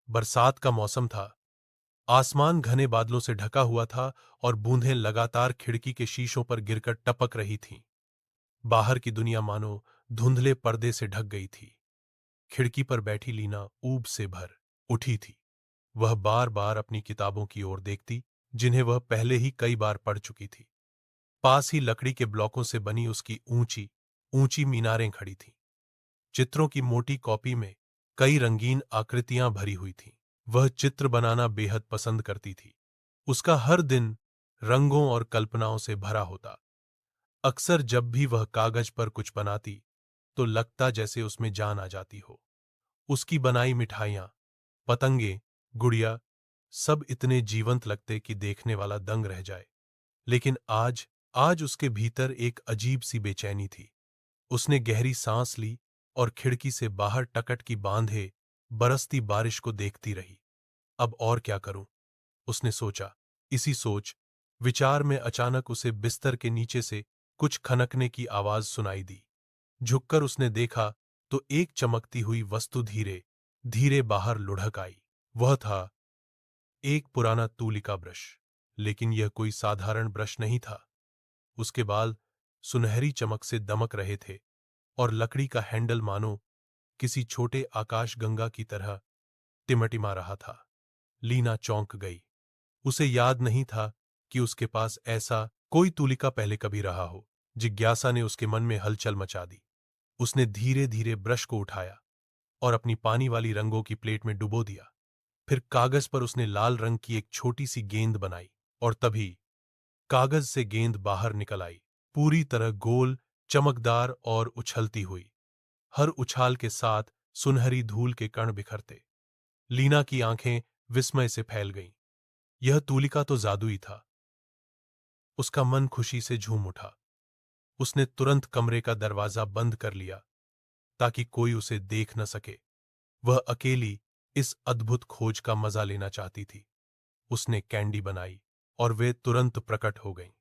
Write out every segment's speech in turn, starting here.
बरसात का मौसम था। आसमान घने बादलों से ढका हुआ था और बूंदें लगातार खिड़की के शीशों पर गिरकर टपक रही थीं। बाहर की दुनिया मानो धुंधले पर्दे से ढक गई थी। खिड़की पर बैठी लीना ऊब से भर उठी थी। वह बार बार अपनी किताबों की ओर देखती, जिन्हें वह पहले ही कई बार पढ़ चुकी थी। पास ही लकड़ी के ब्लॉकों से बनी उसकी ऊंची ऊंची मीनारें खड़ी थीं। चित्रों की मोटी कॉपी में कई रंगीन आकृतियां भरी हुई थीं। वह चित्र बनाना बेहद पसंद करती थी। उसका हर दिन रंगों और कल्पनाओं से भरा होता। अक्सर जब भी वह कागज पर कुछ बनाती तो लगता जैसे उसमें जान आ जाती हो। उसकी बनाई मिठाइयां, पतंगे, गुड़िया सब इतने जीवंत लगते कि देखने वाला दंग रह जाए। लेकिन आज आज उसके भीतर एक अजीब सी बेचैनी थी। उसने गहरी सांस ली और खिड़की से बाहर टकट की बांधे बरसती बारिश को देखती रही। अब और क्या करूं, उसने सोचा। इसी सोच विचार में अचानक उसे बिस्तर के नीचे से कुछ खनकने की आवाज सुनाई दी। झुककर उसने देखा तो एक चमकती हुई वस्तु धीरे धीरे बाहर लुढ़क आई। वह था एक पुराना तूलिका ब्रश। लेकिन यह कोई साधारण ब्रश नहीं था। उसके बाल सुनहरी चमक से दमक रहे थे और लकड़ी का हैंडल मानो किसी छोटे आकाशगंगा की तरह टिमटिमा रहा था। लीना चौंक गई। उसे याद नहीं था कि उसके पास ऐसा कोई तूलिका पहले कभी रहा हो। जिज्ञासा ने उसके मन में हलचल मचा दी। उसने धीरे धीरे ब्रश को उठाया और अपनी पानी वाली रंगों की प्लेट में डुबो दिया। फिर कागज पर उसने लाल रंग की एक छोटी सी गेंद बनाई और तभी कागज से गेंद बाहर निकल आई, पूरी तरह गोल, चमकदार और उछलती हुई। हर उछाल के साथ सुनहरी धूल के कण बिखरते। लीना की आंखें विस्मय से फैल गईं। यह तूलिका तो जादुई था। उसका मन खुशी से झूम उठा। उसने तुरंत कमरे का दरवाजा बंद कर लिया ताकि कोई उसे देख न सके। वह अकेली इस अद्भुत खोज का मजा लेना चाहती थी। उसने कैंडी बनाई और वे तुरंत प्रकट हो गईं।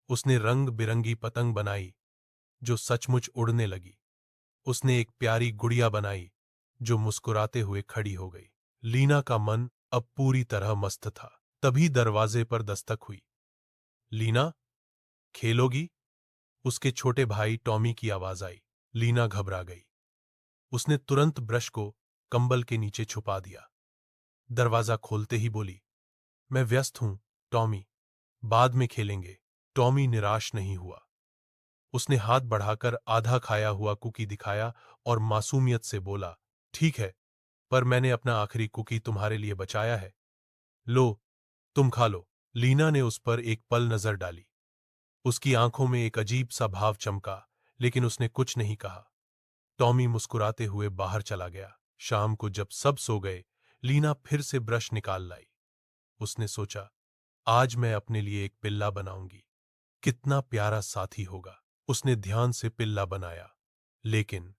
उसने रंग बिरंगी पतंग बनाई जो सचमुच उड़ने लगी। उसने एक प्यारी गुड़िया बनाई जो मुस्कुराते हुए खड़ी हो गई। लीना का मन अब पूरी तरह मस्त था। तभी दरवाजे पर दस्तक हुई। लीना, खेलोगी? उसके छोटे भाई टॉमी की आवाज आई। लीना घबरा गई। उसने तुरंत ब्रश को कंबल के नीचे छुपा दिया। दरवाजा खोलते ही बोली, मैं व्यस्त हूं, टॉमी, बाद में खेलेंगे। टॉमी निराश नहीं हुआ। उसने हाथ बढ़ाकर आधा खाया हुआ कुकी दिखाया और मासूमियत से बोला, ठीक है, पर मैंने अपना आखिरी कुकी तुम्हारे लिए बचाया है। लो, तुम खा लो। लीना ने उस पर एक पल नजर डाली। उसकी आंखों में एक अजीब सा भाव चमका, लेकिन उसने कुछ नहीं कहा। टॉमी मुस्कुराते हुए बाहर चला गया। शाम को जब सब सो गए, लीना फिर से ब्रश निकाल लाई। उसने सोचा, आज मैं अपने लिए एक पिल्ला बनाऊंगी। कितना प्यारा साथी होगा। उसने ध्यान से पिल्ला बनाया, लेकिन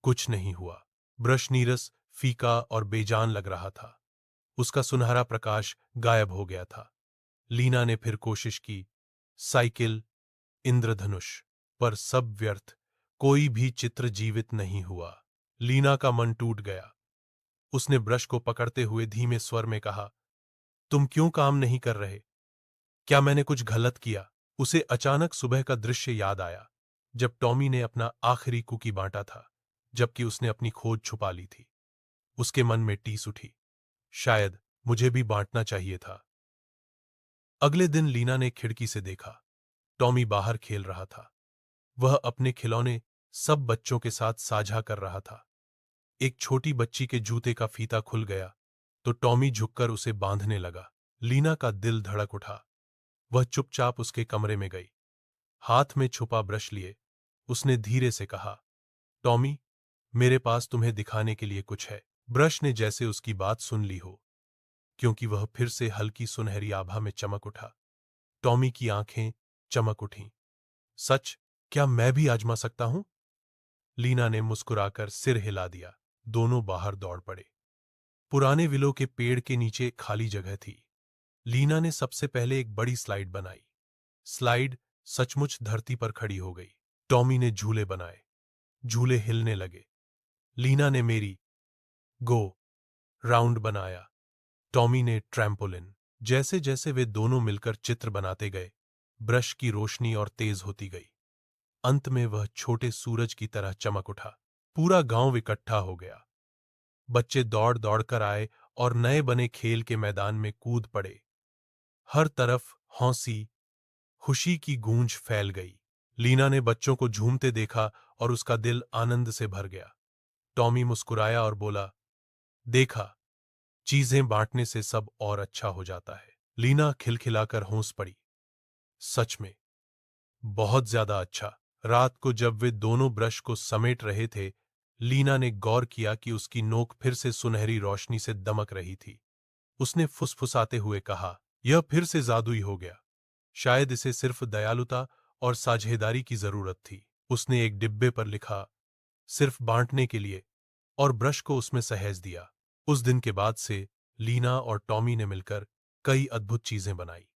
कुछ नहीं हुआ। ब्रश नीरस, फीका और बेजान लग रहा था। उसका सुनहरा प्रकाश गायब हो गया था। लीना ने फिर कोशिश की, साइकिल, इंद्रधनुष, पर सब व्यर्थ। कोई भी चित्र जीवित नहीं हुआ। लीना का मन टूट गया। उसने ब्रश को पकड़ते हुए धीमे स्वर में कहा, तुम क्यों काम नहीं कर रहे? क्या मैंने कुछ गलत किया? उसे अचानक सुबह का दृश्य याद आया, जब टॉमी ने अपना आखिरी कुकी बांटा था, जबकि उसने अपनी खोज छुपा ली थी। उसके मन में टीस उठी, शायद मुझे भी बांटना चाहिए था। अगले दिन लीना ने खिड़की से देखा। टॉमी बाहर खेल रहा था। वह अपने खिलौने सब बच्चों के साथ साझा कर रहा था। एक छोटी बच्ची के जूते का फीता खुल गया तो टॉमी झुककर उसे बांधने लगा। लीना का दिल धड़क उठा। वह चुपचाप उसके कमरे में गई। हाथ में छुपा ब्रश लिए उसने धीरे से कहा, टॉमी, मेरे पास तुम्हें दिखाने के लिए कुछ है। ब्रश ने जैसे उसकी बात सुन ली हो, क्योंकि वह फिर से हल्की सुनहरी आभा में चमक उठा। टॉमी की आंखें चमक उठीं। सच? क्या मैं भी आजमा सकता हूं? लीना ने मुस्कुराकर सिर हिला दिया। दोनों बाहर दौड़ पड़े। पुराने विलो के पेड़ के नीचे एक खाली जगह थी। लीना ने सबसे पहले एक बड़ी स्लाइड बनाई। स्लाइड सचमुच धरती पर खड़ी हो गई। टॉमी ने झूले बनाए। झूले हिलने लगे। लीना ने मेरी गो राउंड बनाया। टॉमी ने ट्रैम्पोलिन। जैसे जैसे वे दोनों मिलकर चित्र बनाते गए, ब्रश की रोशनी और तेज होती गई। अंत में वह छोटे सूरज की तरह चमक उठा। पूरा गांव इकट्ठा हो गया। बच्चे दौड़ दौड़ कर आए और नए बने खेल के मैदान में कूद पड़े। हर तरफ हौसी, खुशी की गूंज फैल गई। लीना ने बच्चों को झूमते देखा और उसका दिल आनंद से भर गया। टॉमी मुस्कुराया और बोला, देखा, चीजें बांटने से सब और अच्छा हो जाता है। लीना खिलखिलाकर हंस पड़ी। सच में, बहुत ज्यादा अच्छा। रात को जब वे दोनों ब्रश को समेट रहे थे, लीना ने गौर किया कि उसकी नोक फिर से सुनहरी रोशनी से दमक रही थी। उसने फुसफुसाते हुए कहा, यह फिर से जादुई हो गया। शायद इसे सिर्फ दयालुता और साझेदारी की जरूरत थी। उसने एक डिब्बे पर लिखा, सिर्फ बांटने के लिए, और ब्रश को उसमें सहेज दिया। उस दिन के बाद से लीना और टॉमी ने मिलकर कई अद्भुत चीजें बनाई।